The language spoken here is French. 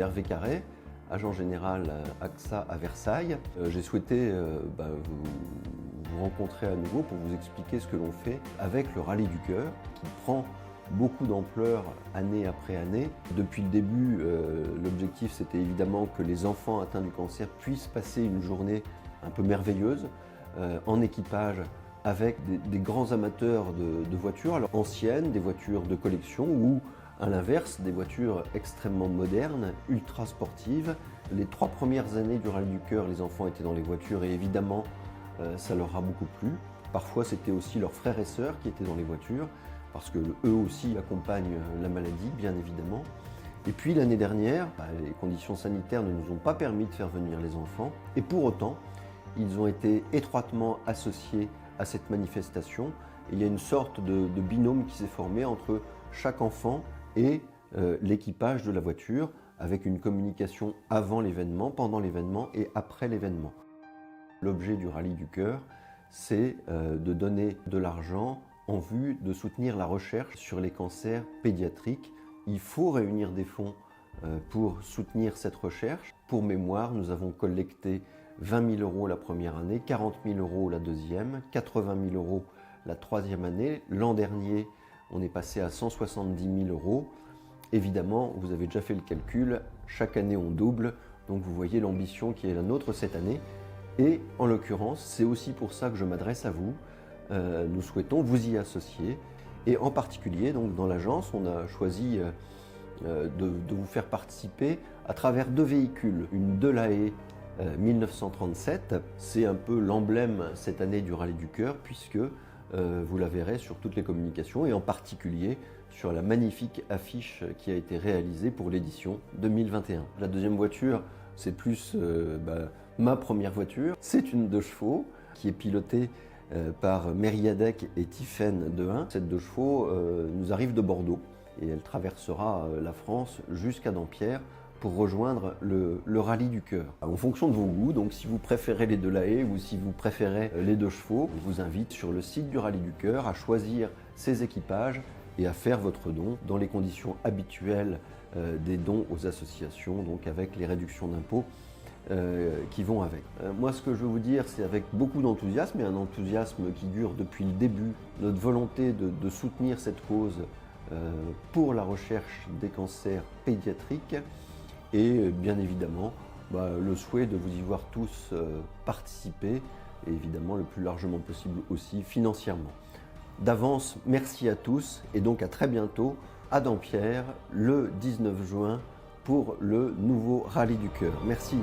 Hervé Carré, agent général AXA à Versailles. J'ai souhaité vous rencontrer à nouveau pour vous expliquer ce que l'on fait avec le Rallye du Cœur, qui prend beaucoup d'ampleur année après année. Depuis le début, l'objectif c'était évidemment que les enfants atteints du cancer puissent passer une journée un peu merveilleuse en équipage avec des grands amateurs de voitures, alors anciennes, des voitures de collection ou à l'inverse, des voitures extrêmement modernes, ultra sportives. Les 3 premières années du Rallye du Cœur, les enfants étaient dans les voitures et évidemment, ça leur a beaucoup plu. Parfois, c'était aussi leurs frères et sœurs qui étaient dans les voitures, parce que eux aussi accompagnent la maladie, bien évidemment. Et puis l'année dernière, les conditions sanitaires ne nous ont pas permis de faire venir les enfants, et pour autant, ils ont été étroitement associés à cette manifestation. Et il y a une sorte de binôme qui s'est formé entre chaque enfant et l'équipage de la voiture, avec une communication avant l'événement, pendant l'événement et après l'événement. L'objet du Rallye du Cœur, c'est de donner de l'argent en vue de soutenir la recherche sur les cancers pédiatriques. Il faut réunir des fonds pour soutenir cette recherche. Pour mémoire, nous avons collecté 20 000 € la première année, 40 000 € la deuxième, 80 000 € la troisième année. L'an dernier, on est passé à 170 000 €. Évidemment, vous avez déjà fait le calcul, chaque année on double, donc vous voyez l'ambition qui est la nôtre cette année. Et en l'occurrence, c'est aussi pour ça que je m'adresse à vous. Nous souhaitons vous y associer. Et en particulier, donc dans l'agence, on a choisi de vous faire participer à travers 2 véhicules. Une Delahaye 1937, c'est un peu l'emblème cette année du Rallye du Cœur, puisque vous la verrez sur toutes les communications et en particulier sur la magnifique affiche qui a été réalisée pour l'édition 2021. La deuxième voiture, c'est plus ma première voiture. C'est une 2 chevaux qui est pilotée par Mériadec et Tiphaine Dehain. Cette 2 chevaux nous arrive de Bordeaux et elle traversera la France jusqu'à Dampierre pour rejoindre le Rallye du Cœur. En fonction de vos goûts, donc si vous préférez les Delahaye ou si vous préférez les 2 chevaux, je vous invite sur le site du Rallye du Cœur à choisir ces équipages et à faire votre don dans les conditions habituelles des dons aux associations, donc avec les réductions d'impôts qui vont avec. Moi, ce que je veux vous dire, c'est avec beaucoup d'enthousiasme, et un enthousiasme qui dure depuis le début, notre volonté de soutenir cette cause pour la recherche des cancers pédiatriques, et bien évidemment le souhait de vous y voir tous participer, et évidemment le plus largement possible aussi financièrement. D'avance, merci à tous et donc à très bientôt à Dampierre le 19 juin pour le nouveau Rallye du Cœur. Merci.